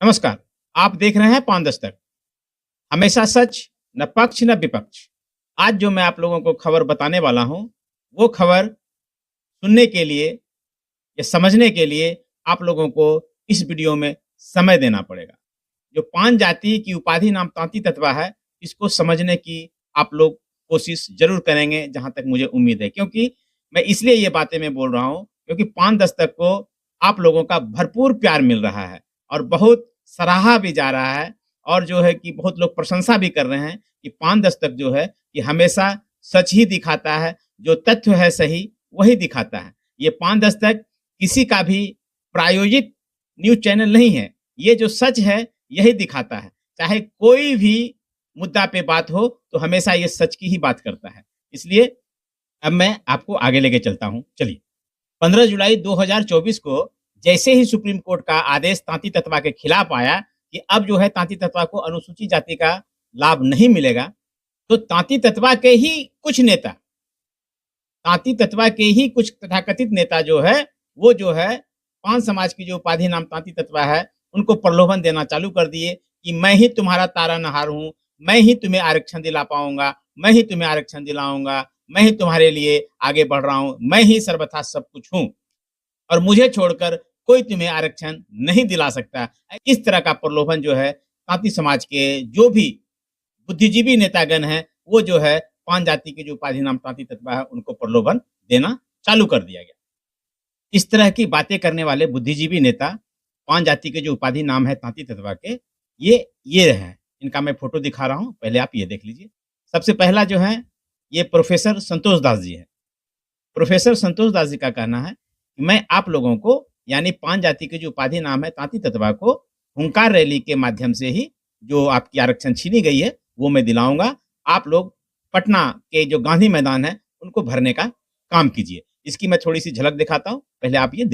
नमस्कार। आप देख रहे हैं पान दस्तक। हमेशा सच, न पक्ष न विपक्ष। आज जो मैं आप लोगों को खबर बताने वाला हूं, वो खबर सुनने के लिए या समझने के लिए आप लोगों को इस वीडियो में समय देना पड़ेगा। जो पान जाति की उपाधि नाम तांती तत्वा है, इसको समझने की आप लोग कोशिश जरूर करेंगे, जहां तक मुझे उम्मीद है। क्योंकि मैं इसलिए ये बातें मैं बोल रहा हूं, क्योंकि पान दस्तक को आप लोगों का भरपूर प्यार मिल रहा है और बहुत सराहा भी जा रहा है, और जो है कि बहुत लोग प्रशंसा भी कर रहे हैं कि पान दस्तक जो है कि हमेशा सच ही दिखाता है, जो तथ्य है सही वही दिखाता है। ये पान दस्तक किसी का भी प्रायोजित न्यूज़ चैनल नहीं है। ये जो सच है यही दिखाता है। चाहे कोई भी मुद्दा पे बात हो तो हमेशा ये सच की ही बात करता है। इसलिए अब मैं आपको आगे लेके चलता हूँ। चलिए, 15 जुलाई 2024 को जैसे ही सुप्रीम कोर्ट का आदेश तांती तत्वा के खिलाफ आया कि अब जो है तांती तत्वा को अनुसूचित जाति का लाभ नहीं मिलेगा, तो तांती तत्वा के ही कुछ नेता, तांती तत्वा के ही कुछ तथाकथित नेता जो है, वो जो है पान समाज की जो उपाधि नाम तांती तत्वा है, उनको प्रलोभन देना चालू कर दिए कि मैं ही तुम्हारा तारनहार हूँ, मैं ही तुम्हें आरक्षण दिला पाऊंगा, मैं ही तुम्हें आरक्षण दिलाऊंगा, मैं ही तुम्हारे लिए आगे बढ़ रहा हूँ, मैं ही सर्वथा सब कुछ हूँ और मुझे छोड़कर कोई तुम्हें आरक्षण नहीं दिला सकता। इस तरह का प्रलोभन जो है तांती समाज के जो भी बुद्धिजीवी नेतागण हैं, वो जो है पान जाति के जो उपाधि नाम तांती तत्वा है, उनको प्रलोभन देना चालू कर दिया गया। इस तरह की बातें करने वाले बुद्धिजीवी नेता पान जाति के जो उपाधि नाम है तांती तत्वा के, ये हैं। इनका मैं फोटो दिखा रहा हूँ, पहले आप ये देख लीजिए। सबसे पहला जो है ये प्रोफेसर संतोष दास जी है। प्रोफेसर संतोष दास जी का कहना है कि मैं आप लोगों को, यानी पान जाति की जो उपाधि नाम है तांती तत्वा को, हुंकार रैली के माध्यम से ही जो आपकी आरक्षण छीनी गई है वो मैं दिलाऊंगा। आप लोग पटना के जो गांधी मैदान है उनको भरने का काम कीजिए। इसकी मैं थोड़ी सी झलक दिखाता हूँ, पहले आप ये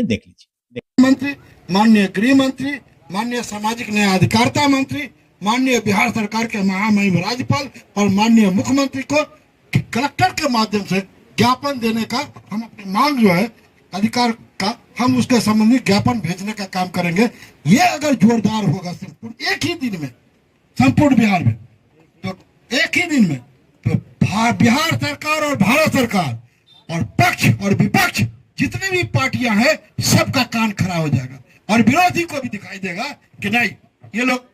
देख लीजिए। मंत्री, माननीय गृह मंत्री, माननीय सामाजिक न्याय अधिकारिता मंत्री, माननीय बिहार सरकार के महामहिम राज्यपाल और माननीय मुख्यमंत्री को कलेक्टर के माध्यम से ज्ञापन देने का हम अपनी मांग जो है अधिकार का, हम उसके संबंधी ज्ञापन भेजने का काम करेंगे। ये अगर जोरदार होगा संपूर्ण एक ही दिन में, संपूर्ण बिहार में, तो एक ही दिन में, तो बिहार सरकार और भारत सरकार और पक्ष और विपक्ष जितनी भी पार्टियां हैं सबका कान खड़ा हो जाएगा और विरोधी को भी दिखाई देगा कि नहीं, ये लोग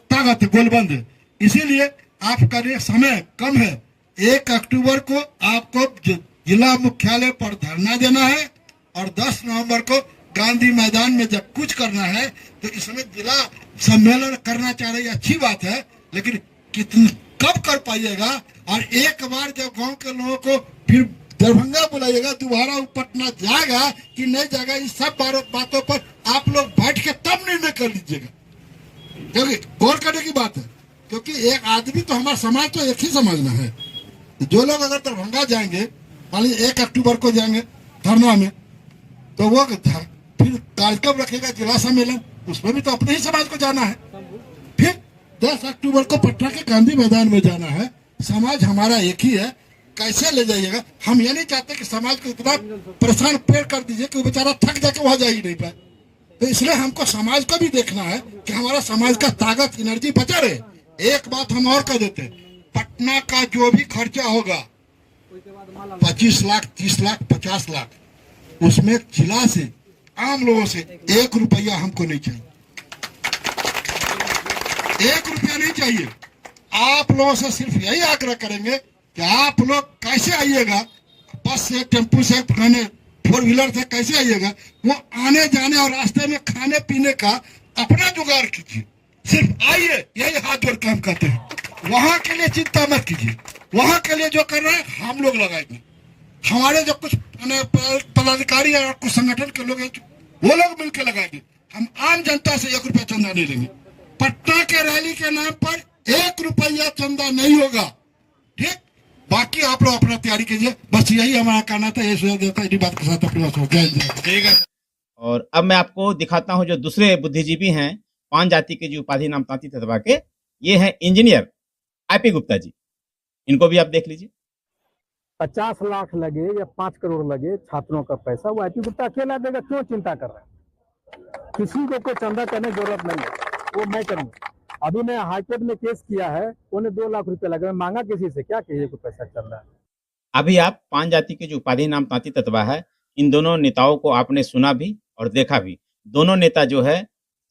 ताकत गोलबंद है। इसीलिए आपका समय कम है। 1 अक्टूबर को आपको जिला मुख्यालय पर धरना देना है और 10 नवंबर को गांधी मैदान में जब कुछ करना है तो इसमें जिला सम्मेलन करना चाह रही, अच्छी बात है, लेकिन कब कर पाइएगा? और एक बार जब गांव के लोगों को फिर दरभंगा बुलाइएगा, दोबारा पटना जाएगा कि नहीं जाएगा, इस सब बातों पर आप लोग बैठ के तब निर्णय कर लीजिएगा, क्योंकि गौर करने की बात है। क्योंकि एक आदमी तो, हमारा समाज तो एक ही समझना है। जो लोग अगर दरभंगा जाएंगे, मान लीजिए 1 अक्टूबर को जाएंगे धरना में, तो वो फिर कार्यक्रम रखेगा जिला सम्मेलन, उसमें भी तो अपने ही समाज को जाना है। फिर 10 अक्टूबर को पटना के गांधी मैदान में जाना है। समाज हमारा एक ही है, कैसे ले जाइएगा? हम ये नहीं चाहते कि समाज को इतना परेशान पेड़ कर दीजिए कि वो बेचारा थक जाके वहां जा ही नहीं पाए। तो इसलिए हमको समाज को भी देखना है कि हमारा समाज का ताकत, एनर्जी बचा रहे। एक बात हम और कह देते, पटना का जो भी खर्चा होगा 25 लाख, 30 लाख, 50 लाख, उसमें जिला से, आम लोगों से 1 रुपया हमको नहीं चाहिए। 1 रुपया नहीं चाहिए। आप लोगों से सिर्फ यही आग्रह करेंगे कि आप लोग कैसे आइएगा, बस से, टेम्पू से, 4 व्हीलर से कैसे आइएगा, वो आने जाने और रास्ते में खाने पीने का अपना जुगाड़ कीजिए। सिर्फ आइए, यही हाथ जोड़ काम करते हैं। वहां के लिए चिंता मत कीजिए, वहां के लिए जो कर रहे हैं हम लोग लगाएंगे। हमारे जो कुछ पदाधिकारी और कुछ संगठन के लोग हैं वो लोग मिलकर लगाएंगे। हम आम जनता से 1 रुपया चंदा नहीं लेंगे। पटना के रैली के नाम पर 1 रुपया चंदा नहीं होगा, ठीक? बाकी आप लोग अपना तैयारी कीजिए। बस यही हमारा कहना था, ये सुझाव देता है, बात के साथ अपनी बात ठीक है। और अब मैं आपको दिखाता हूँ जो दूसरे बुद्धिजीवी हैं पान जाति के जो उपाधि नाम तांती तत्वा के, ये है इंजीनियर IP गुप्ता जी। इनको भी आप देख लीजिए। 50 लाख लगे या 5 करोड़ लगे छात्रों का पैसा, वो IP गुप्ता अकेला देगा, क्यों चिंता कर रहे हैं? किसी को कोई चंदा करने की जरूरत नहीं है, वो मैं करूँगा। अभी मैं हाईकोर्ट में केस किया है, उन्हें 2 लाख रुपए लगे, मैं मांगा किसी से क्या, किसी को पैसा चल रहा है। अभी आप पान जाति के जो उपाधि नाम तांती ततवा है, इन दोनों नेताओं को आपने सुना भी और देखा भी। दोनों नेता जो है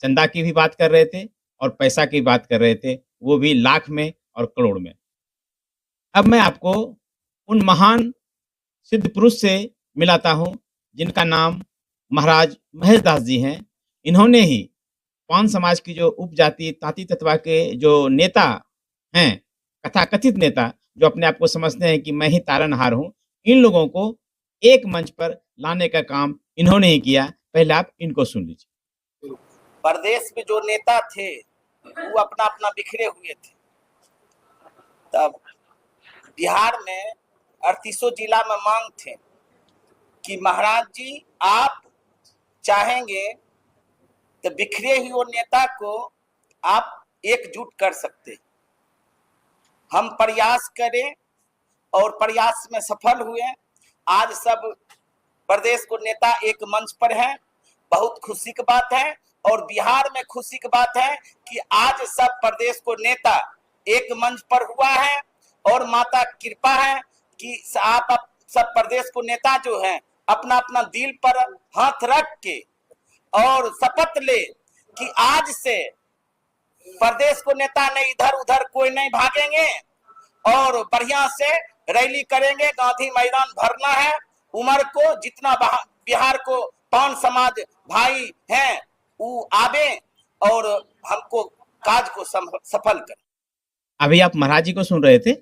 चंदा की भी बात कर रहे थे और पैसा की बात कर रहे थे, वो भी लाख में और करोड़ में। अब मैं आपको उन महान सिद्ध पुरुष से मिलाता हूँ जिनका नाम महाराज महेश दास जी हैं। इन्होंने ही पान समाज की जो उपजाति तांती ततवा के जो नेता हैं, कथाकथित नेता जो अपने आप को समझते हैं कि मैं ही तारनहार हूँ, इन लोगों को एक मंच पर लाने का काम इन्होंने ही किया। पहले आप इनको सुन लीजिए। प्रदेश में जो नेता थे वो अपना अपना बिखरे हुए थे। तब बिहार में 38 जिला में मांग थे कि महाराज जी आप चाहेंगे तो बिखरे हुए नेता को आप एकजुट कर सकते, हम प्रयास करें और प्रयास में सफल हुए। आज सब प्रदेश को नेता एक मंच पर हैं, बहुत खुशी की बात है। और बिहार में खुशी की बात है कि आज सब प्रदेश को नेता एक मंच पर हुआ है और माता कृपा है कि आप सब प्रदेश को नेता जो हैं अपना अपना दिल पर हाथ रख के और शपथ ले कि आज से प्रदेश को नेता ने इधर उधर कोई नहीं भागेंगे और बढ़िया से रैली करेंगे। गांधी मैदान भरना है। उम्र को जितना बिहार को पान समाज भाई हैं वो आवे और हमको काज को सफल करें। अभी आप महाराज जी को सुन रहे थे।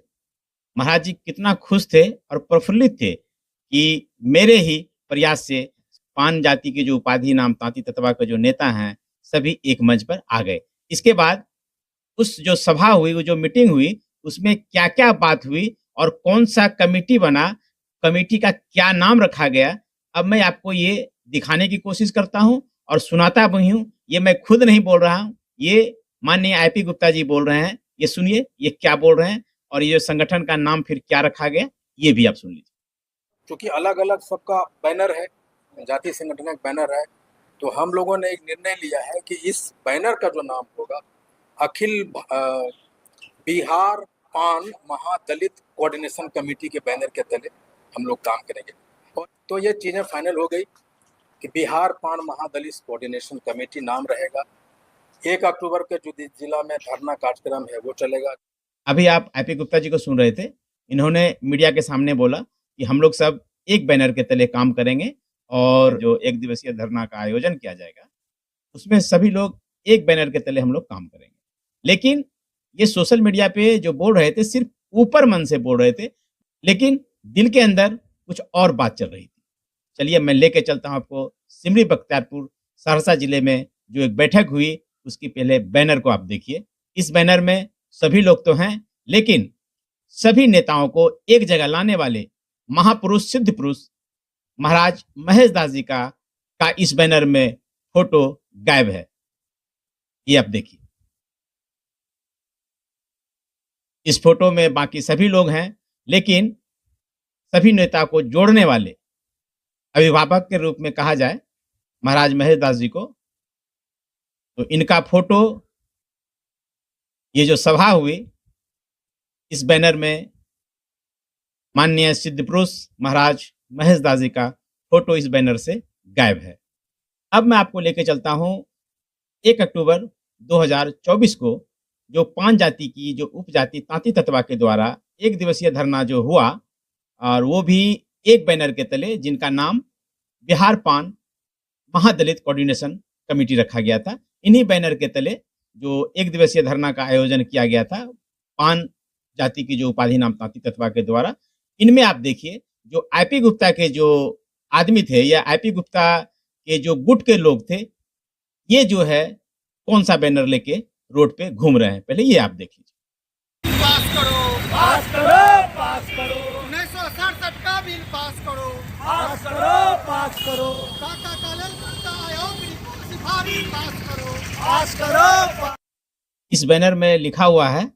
महाराज जी कितना खुश थे और प्रफुल्लित थे कि मेरे ही प्रयास से पान जाति के जो उपाधि नाम तांती ततवा के जो नेता हैं सभी एक मंच पर आ गए। इसके बाद उस जो सभा हुई, वो जो मीटिंग हुई, उसमें क्या-क्या बात हुई और कौन सा कमेटी बना, कमेटी का क्या नाम रखा गया, अब मैं आपको ये दिखाने की कोशिश करता हूँ और सुनाता भी हूँ। ये मैं खुद नहीं बोल रहा हूँ, ये माननीय आईपी गुप्ता जी बोल रहे हैं। ये सुनिए ये क्या बोल रहे हैं और ये जो संगठन का नाम फिर क्या रखा गया, ये भी आप सुन लीजिए। क्योंकि अलग-अलग सबका बैनर है, जातीय संगठन का बैनर है, तो हम लोगों ने एक निर्णय लिया है कि इस बैनर का जो नाम होगा अखिल बिहार पान महादलित कोऑर्डिनेशन कमेटी के बैनर के तले हम लोग काम करेंगे। और तो ये चीज़ें फाइनल हो गई कि बिहार पान महादलित कोऑर्डिनेशन कमेटी नाम रहेगा। 1 अक्टूबर के जो जिला में धरना कार्यक्रम है वो चलेगा। अभी आप आईपी गुप्ता जी को सुन रहे थे। इन्होंने मीडिया के सामने बोला कि हम लोग सब एक बैनर के तले काम करेंगे और जो 1 दिवसीय धरना का आयोजन किया जाएगा, उसमें सभी लोग एक बैनर के तले हम लोग काम करेंगे। लेकिन ये सोशल मीडिया पे जो बोल रहे थे, सिर्फ ऊपर मन से बोल रहे थे, लेकिन दिल के अंदर कुछ और बात चल रही थी। चलिए मैं लेके चलता हूँ आपको सिमरी बख्तियारपुर सहरसा जिले में जो एक बैठक हुई, उसकी पहले बैनर को आप देखिए। इस बैनर में सभी लोग तो हैं, लेकिन सभी नेताओं को एक जगह लाने वाले महापुरुष सिद्ध पुरुष महाराज महेश दास जी का इस बैनर में फोटो गायब है। ये आप देखिए। इस फोटो में बाकी सभी लोग हैं, लेकिन सभी नेता को जोड़ने वाले अभिभावक के रूप में कहा जाए महाराज महेश दास जी को, तो इनका फोटो, ये जो सभा हुई, इस बैनर में माननीय सिद्ध पुरुष महाराज महेश दास जी का फोटो इस बैनर से गायब है। अब मैं आपको लेके चलता हूं 1 अक्टूबर 2024 को जो पान जाति की जो उपजाति तांती ततवा के द्वारा 1 दिवसीय धरना जो हुआ, और वो भी एक बैनर के तले जिनका नाम बिहार पान महादलित कोऑर्डिनेशन कमेटी रखा गया था। इन्हीं बैनर के तले जो 1 दिवसीय धरना का आयोजन किया गया था पान जाति की जो उपाधि नाम तांती ततवा के द्वारा। इनमें आप देखिए जो आईपी गुप्ता के जो आदमी थे या आईपी गुप्ता के जो गुट के लोग थे, ये जो है कौन सा बैनर लेके रोड पे घूम रहे हैं, पहले ये आप देख लीजिए। पास करो, पास करो, पास करो, 1967 का बिल पास करो, पास करो, पास करो, काका कालन कुत्ता आयोग रिपोर्ट सिफारिश पास करो, पास करो। इस बैनर में लिखा हुआ है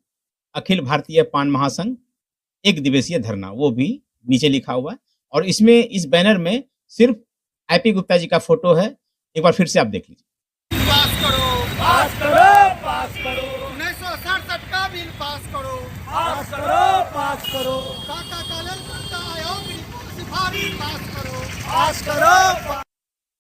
अखिल भारतीय पान महासंघ 1 दिवसीय धरना, वो भी नीचे लिखा हुआ है। और इसमें इस बैनर में सिर्फ आईपी गुप्ता जी का फोटो है। एक बार फिर से आप देख लीजिए। करो, पास करो, पास करो, 1967 का बिल पास करो, पास करो, पास करो, काका काललकर्ता आयोग की रिपोर्ट सिफारिश पास करो, पास करो।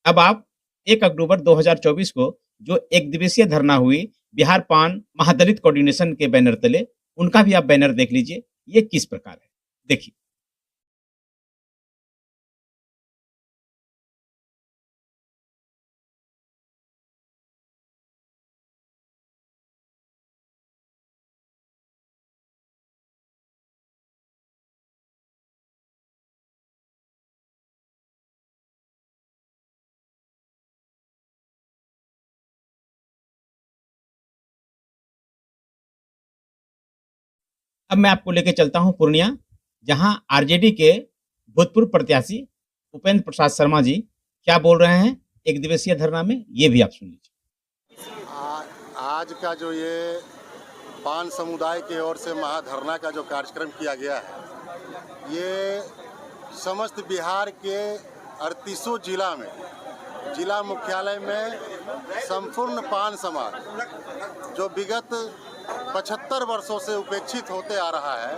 अब आप 1 अक्टूबर 2024 को जो एक दिवसीय धरना हुई बिहार पान महादलित कोऑर्डिनेशन के बैनर तले, उनका भी आप बैनर देख लीजिए, ये किस प्रकार है, देखिए। अब मैं आपको लेके चलता हूं पूर्णिया, जहां आरजेडी के भूतपूर्व प्रत्याशी उपेंद्र प्रसाद शर्मा जी क्या बोल रहे हैं एक दिवसीय धरना में, ये भी आप सुन लीजिए। आज का जो ये पान समुदाय की ओर से महाधरना का जो कार्यक्रम किया गया है, ये समस्त बिहार के 38 जिला में, जिला मुख्यालय में संपूर्ण पान समाज जो विगत 75 वर्षों से उपेक्षित होते आ रहा है,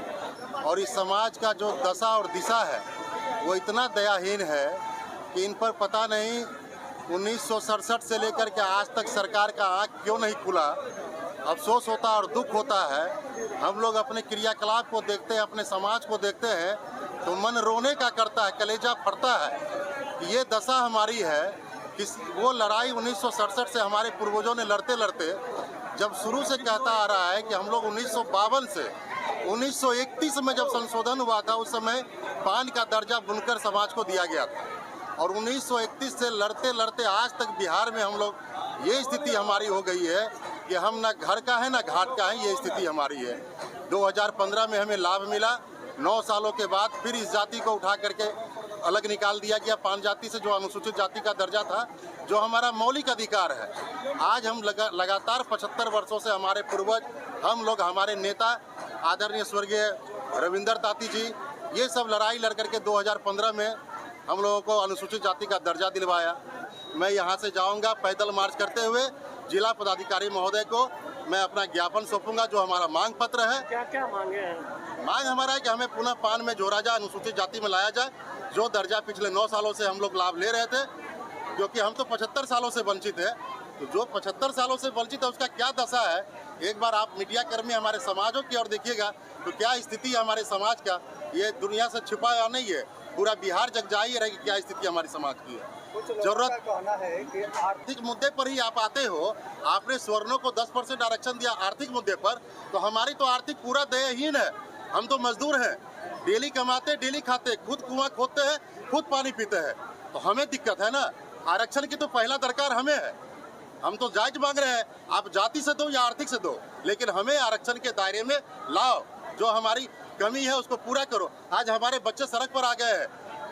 और इस समाज का जो दशा और दिशा है वो इतना दयाहीन है कि इन पर पता नहीं 1967 से लेकर के आज तक सरकार का आँख क्यों नहीं खुला। अफसोस होता है और दुख होता है। हम लोग अपने क्रियाकलाप को देखते हैं, अपने समाज को देखते हैं तो मन रोने का करता है, कलेजा फटता है कि ये दशा हमारी है। वो लड़ाई 1967 से हमारे पूर्वजों ने लड़ते लड़ते जब शुरू से कहता आ रहा है कि हम लोग 1952 से 1931 में जब संशोधन हुआ था, उस समय पान का दर्जा बुनकर समाज को दिया गया था, और 1931 से लड़ते लड़ते आज तक बिहार में हम लोग, ये स्थिति हमारी हो गई है कि हम ना घर का है ना घाट का है, ये स्थिति हमारी है। 2015 में हमें लाभ मिला, 9 सालों के बाद फिर इस जाति को उठा करके अलग निकाल दिया गया पान जाति से, जो अनुसूचित जाति का दर्जा था, जो हमारा मौलिक अधिकार है। आज हम लगातार 75 वर्षों से हमारे पूर्वज, हम लोग, हमारे नेता आदरणीय स्वर्गीय रविंदर ताती जी, ये सब लड़ाई लड़ करके 2015 में हम लोगों को अनुसूचित जाति का दर्जा दिलवाया। मैं यहाँ से जाऊँगा पैदल मार्च करते हुए जिला पदाधिकारी महोदय को मैं अपना ज्ञापन सौंपूंगा, जो हमारा मांग पत्र है। क्या क्या मांगे हैं? मांग हमारा है कि हमें पुनः पान में जोड़ा जाए, अनुसूचित जाति में लाया जाए, जो दर्जा पिछले 9 सालों से हम लोग लाभ ले रहे थे, क्योंकि हम तो 75 सालों से वंचित है। तो जो 75 सालों से वंचित है उसका क्या दशा है, एक बार आप मीडिया कर्मी हमारे समाजों की ओर देखिएगा तो क्या स्थिति है हमारे समाज का, ये दुनिया से छिपाया नहीं है, पूरा बिहार जग जा ही रहेगी क्या स्थिति हमारी समाज की है। जरूरत कहना है कि आर्थिक मुद्दे पर ही आप आते हो, आपने स्वर्णों को 10% आरक्षण दिया आर्थिक मुद्दे पर, तो हमारी तो आर्थिक पूरा दयाहीन है। हम तो मजदूर हैं, डेली कमाते डेली खाते, खुद कुआं खोदते हैं, खुद पानी पीते हैं, तो हमें दिक्कत है ना। आरक्षण की तो पहला दरकार हमें है, हम तो जायज मांग रहे हैं, आप जाति से दो या आर्थिक से दो, लेकिन हमें आरक्षण के दायरे में लाओ, जो हमारी कमी है उसको पूरा करो। आज हमारे बच्चे सड़क पर आ गए हैं,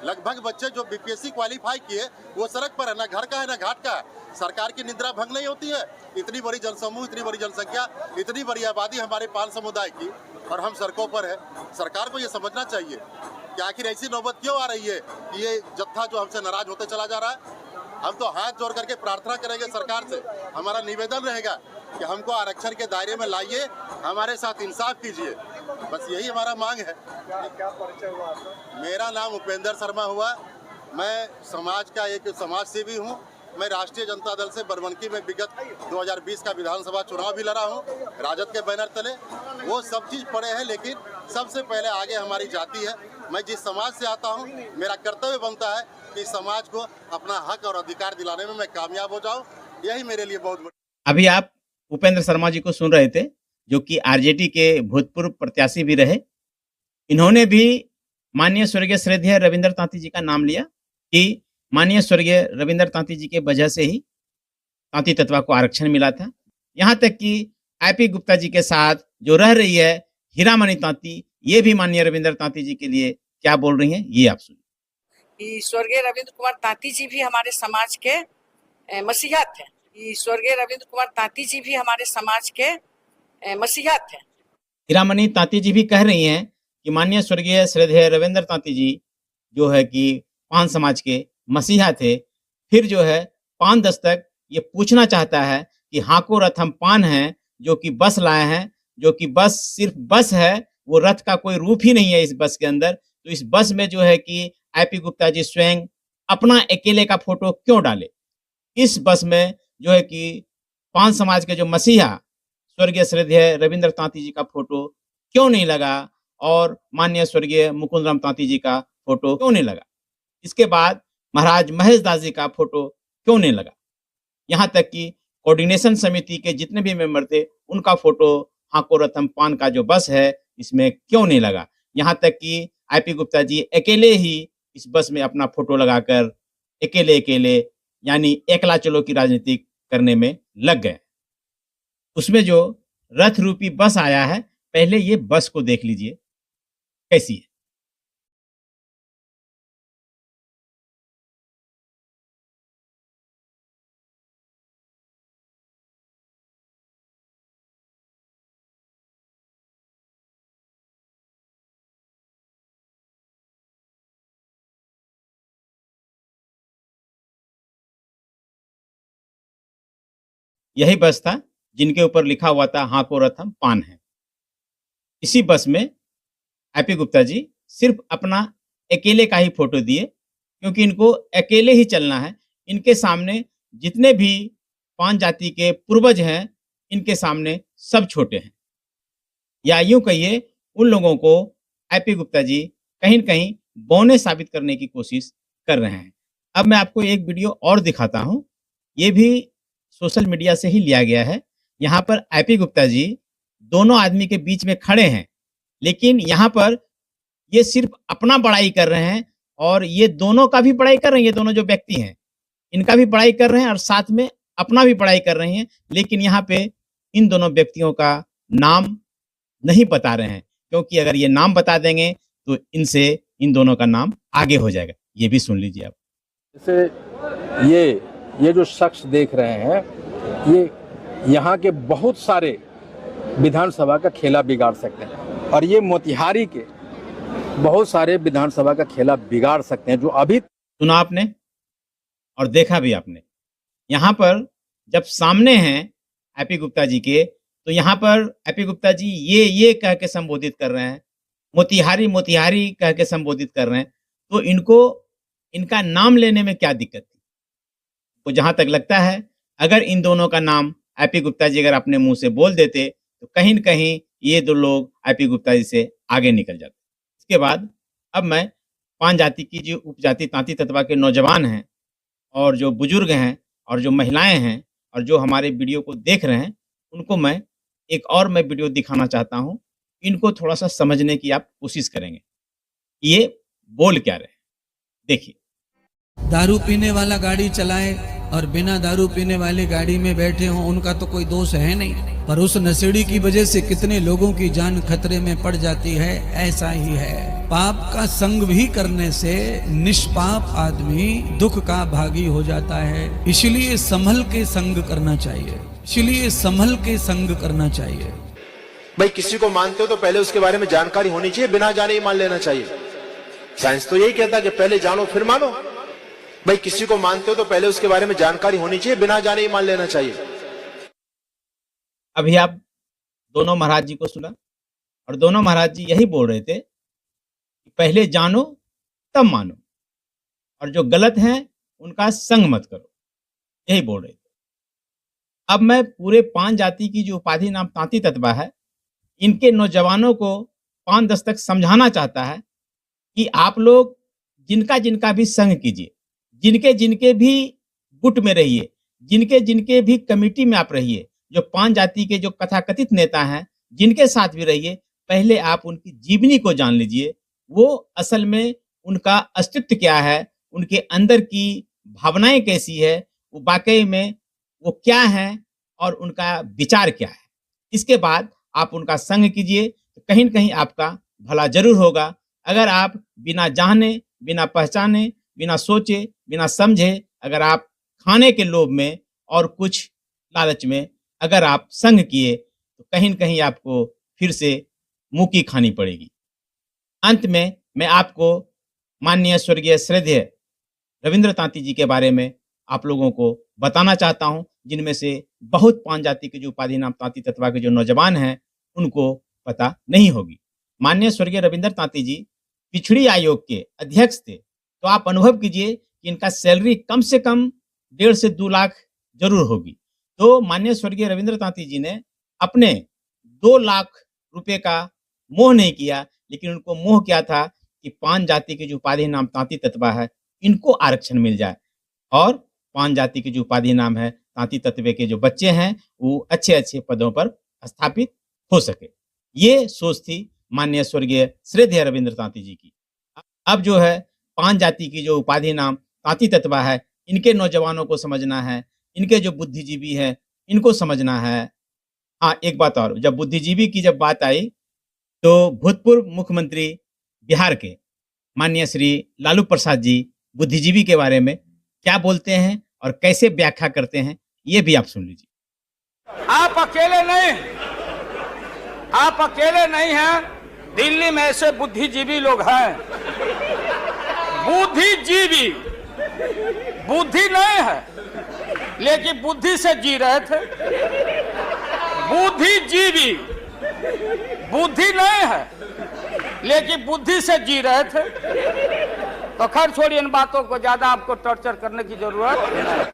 लगभग बच्चे जो बीपीएससी क्वालिफाई किए वो सड़क पर है, ना घर का है ना घाट का है। सरकार की निद्रा भंग नहीं होती है, इतनी बड़ी जनसमूह, इतनी बड़ी जनसंख्या, इतनी बड़ी आबादी हमारे पान समुदाय की, और हम सड़कों पर है। सरकार को ये समझना चाहिए कि आखिर ऐसी नौबत क्यों आ रही है कि ये जत्था जो हमसे नाराज होते चला जा रहा है। हम तो हाथ जोड़ करके प्रार्थना करेंगे सरकार से, हमारा निवेदन रहेगा कि हमको आरक्षण के दायरे में लाइए, हमारे साथ इंसाफ कीजिए, बस यही हमारा मांग है। क्या परिचय हुआ आपका? मेरा नाम उपेंद्र शर्मा हुआ, मैं समाज का एक समाज सेवी हूँ। मैं राष्ट्रीय जनता दल से बनवनकी में विगत 2020 का विधानसभा चुनाव भी लड़ा हूँ, राजद के बैनर तले। वो सब चीज़ पड़े हैं, लेकिन सबसे पहले आगे हमारी जाति है। मैं जिस समाज से आता हूँ, मेरा कर्तव्य बनता है कि समाज को अपना हक और अधिकार दिलाने में मैं कामयाब हो जाऊँ, यही मेरे लिए बहुत बड़ी। अभी आप उपेंद्र शर्मा जी को सुन रहे थे, जो कि आरजेडी के भूतपूर्व प्रत्याशी भी रहे। इन्होंने भी माननीय स्वर्गीय श्रद्धेय रविंदर तांती जी का नाम लिया कि माननीय स्वर्गीय रविंदर तांती जी के वजह से ही तांती तत्वा को आरक्षण मिला था। यहाँ तक कि आईपी गुप्ता जी के साथ जो रह रही है हीरामणि तांती, ये भी माननीय रविंदर तांती जी के लिए क्या बोल रही हैं, ये आप सुनिए। स्वर्गीय रविंद्र कुमार तांती जी भी हमारे समाज के मसीहा थे। स्वर्गीय रविंद्र कुमार तांती जी भी हमारे समाज के मसीहा थे। हीरामणि तांती जी भी कह रही हैं कि माननीय स्वर्गीय श्रद्धेय रविंद्र तांती जी जो है कि पान समाज के मसीहा थे। फिर जो है पान दस्तक ये पूछना चाहता है कि हाको रथम पान है, जो कि बस लाए हैं, जो कि बस सिर्फ बस है, वो रथ का कोई रूप ही नहीं है इस बस के अंदर। तो इस बस में जो है कि आईपी गुप्ता जी स्वयं अपना अकेले का फोटो क्यों डाले? इस बस में जो है कि पान समाज के जो मसीहा स्वर्गीय श्रद्धेय रविंद्र तांती जी का फोटो क्यों नहीं लगा और माननीय स्वर्गीय मुकुंद राम तांती जी का फोटो क्यों नहीं लगा? इसके बाद महाराज महेश दास जी का फोटो क्यों नहीं लगा? यहाँ तक कि कोऑर्डिनेशन समिति के जितने भी मेंबर थे, उनका फोटो हाको रथम पान का जो बस है, इसमें क्यों नहीं लगा? यहाँ तक कि आईपी गुप्ता जी अकेले ही इस बस में अपना फोटो लगाकर अकेले-अकेले यानी एकला चलो की राजनीति करने में लग गए। उसमें जो रथ रूपी बस आया है, पहले ये बस को देख लीजिए, कैसी है? यही बस था जिनके ऊपर लिखा हुआ था हाको रथम पान है। इसी बस में आईपी गुप्ता जी सिर्फ अपना अकेले का ही फोटो दिए, क्योंकि इनको अकेले ही चलना है। इनके सामने जितने भी पान जाति के पूर्वज हैं, इनके सामने सब छोटे हैं। या यूं कहिए, उन लोगों को आईपी गुप्ता जी कहीं न कहीं बौने साबित करने की कोशिश कर रहे हैं। अब मैं आपको एक वीडियो और दिखाता हूं। ये भी सोशल मीडिया से ही लिया गया है। यहाँ पर आईपी गुप्ता जी दोनों आदमी के बीच में खड़े हैं, लेकिन यहाँ पर ये सिर्फ अपना बड़ाई कर रहे हैं और ये दोनों का भी बड़ाई कर रहे हैं। ये दोनों जो व्यक्ति हैं, इनका भी बड़ाई कर रहे हैं और साथ में अपना भी बड़ाई कर रहे हैं। लेकिन यहाँ पे इन दोनों व्यक्तियों का नाम नहीं बता रहे हैं, क्योंकि अगर ये नाम बता देंगे तो इनसे इन दोनों का नाम आगे हो जाएगा। ये भी सुन लीजिए आप। जैसे ये जो शख्स देख रहे हैं, ये यहाँ के बहुत सारे विधानसभा का खेला बिगाड़ सकते हैं और ये मोतिहारी के बहुत सारे विधानसभा का खेला बिगाड़ सकते हैं। जो अभी सुना आपने और देखा भी आपने। यहाँ पर जब सामने हैं आईपी गुप्ता जी के, तो यहाँ पर आईपी गुप्ता जी ये कह के संबोधित कर रहे हैं, मोतिहारी मोतिहारी कह के संबोधित कर रहे हैं। तो इनको इनका नाम लेने में क्या दिक्कत थी? तो जहाँ तक लगता है, अगर इन दोनों का नाम आईपी गुप्ता जी अगर अपने मुंह से बोल देते, तो कहीं न कहीं ये दो लोग आईपी गुप्ता जी से आगे निकल जाते। इसके बाद अब मैं पान जाति की जो उपजाति तांती तत्वा के नौजवान हैं और जो बुजुर्ग हैं और जो महिलाएं हैं और जो हमारे वीडियो को देख रहे हैं, उनको मैं एक और वीडियो दिखाना चाहता हूं। इनको थोड़ा-सा समझने की आप कोशिश करेंगे। ये बोल क्या रहे हैं, देखिए। दारू पीने वाला गाड़ी चलाए और बिना दारू पीने वाली गाड़ी में बैठे हों, उनका तो कोई दोष है नहीं, पर उस नशेड़ी की वजह से कितने लोगों की जान खतरे में पड़ जाती है। ऐसा ही है, पाप का संग भी करने से निष्पाप आदमी दुख का भागी हो जाता है। इसलिए संभल के संग करना चाहिए, इसलिए संभल के संग करना चाहिए। भाई किसी को मानते हो तो पहले उसके बारे में जानकारी होनी चाहिए, बिना जाने ही मान लेना चाहिए। साइंस तो यही कहता है कि पहले जानो फिर मानो। भाई किसी को मानते हो तो पहले उसके बारे में जानकारी होनी चाहिए, बिना जाने ही मान लेना चाहिए। अभी आप दोनों महाराज जी को सुना और दोनों महाराज जी यही बोल रहे थे कि पहले जानो तब मानो और जो गलत हैं उनका संग मत करो, यही बोल रहे थे। अब मैं पूरे पान जाति की जो उपाधि नाम तांती तत्वा है, इनके नौजवानों को पान दस्तक समझाना चाहता है कि आप लोग जिनका जिनका भी संग कीजिए, जिनके जिनके भी गुट में रहिए, जिनके जिनके भी कमेटी में आप रहिए, जो पान जाति के जो कथाकथित नेता हैं, जिनके साथ भी रहिए, पहले आप उनकी जीवनी को जान लीजिए। वो असल में उनका अस्तित्व क्या है, उनके अंदर की भावनाएं कैसी है, वो वाकई में वो क्या है और उनका विचार क्या है। इसके बाद आप उनका संग कीजिए, तो कहीं न कहीं आपका भला जरूर होगा। अगर आप बिना जाने, बिना पहचाने, बिना सोचे, बिना समझे, अगर आप खाने के लोभ में और कुछ लालच में अगर आप संग किए, तो कहीं न कहीं आपको फिर से मुँह की खानी पड़ेगी। अंत में मैं आपको माननीय स्वर्गीय श्रद्धेय रविंद्र तांती जी के बारे में आप लोगों को बताना चाहता हूं, जिनमें से बहुत पान जाति के जो उपाधि नाम तांती तत्वा के जो नौजवान हैं उनको पता नहीं होगी। माननीय स्वर्गीय रविंद्र तांती जी पिछड़ी आयोग के अध्यक्ष थे, तो आप अनुभव कीजिए कि इनका सैलरी कम से कम 1.5 से 2 लाख जरूर होगी। तो माननीय स्वर्गीय रविंद्र तांती जी ने अपने 2 लाख रुपए का मोह नहीं किया, लेकिन उनको मोह क्या था कि पान जाति की जो उपाधि नाम तांती तत्वा है इनको आरक्षण मिल जाए और पान जाति की जो उपाधि नाम है तांती तत्वे के जो बच्चे हैं वो अच्छे पदों पर स्थापित हो सके। ये सोच थी माननीय स्वर्गीय श्रद्धेय रविंद्र तांती जी की। अब जो है पान जाति की जो उपाधि नाम तांती तत्वा है इनके नौजवानों को समझना है, इनके जो बुद्धिजीवी है इनको समझना है। हाँ, एक बात और, जब बुद्धिजीवी की जब बात आई तो भूतपूर्व मुख्यमंत्री बिहार के माननीय श्री लालू प्रसाद जी बुद्धिजीवी के बारे में क्या बोलते हैं और कैसे व्याख्या करते हैं, ये भी आप सुन लीजिए। आप अकेले नहीं हैं, दिल्ली में ऐसे बुद्धिजीवी लोग हैं। बुद्धिजीवी बुद्धि नहीं है लेकिन बुद्धि से जी रहे थे। बुद्धिजीवी बुद्धि नहीं है लेकिन बुद्धि से जी रहे थे। तो खैर छोड़िए, इन बातों को ज्यादा आपको टॉर्चर करने की जरूरत नहीं।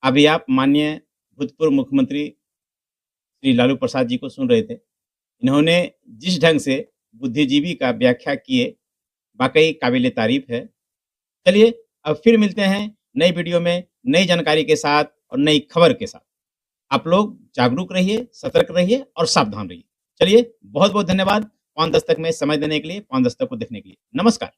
अभी आप माननीय भूतपूर्व मुख्यमंत्री श्री लालू प्रसाद जी को सुन रहे थे। इन्होंने जिस ढंग से बुद्धिजीवी का व्याख्या किए वाकई काबिल तारीफ है। चलिए अब फिर मिलते हैं नई वीडियो में नई जानकारी के साथ और नई खबर के साथ। आप लोग जागरूक रहिए, सतर्क रहिए और सावधान रहिए। चलिए बहुत बहुत धन्यवाद पान दस्तक में समय देने के लिए, पान दस्तक को देखने के लिए। नमस्कार।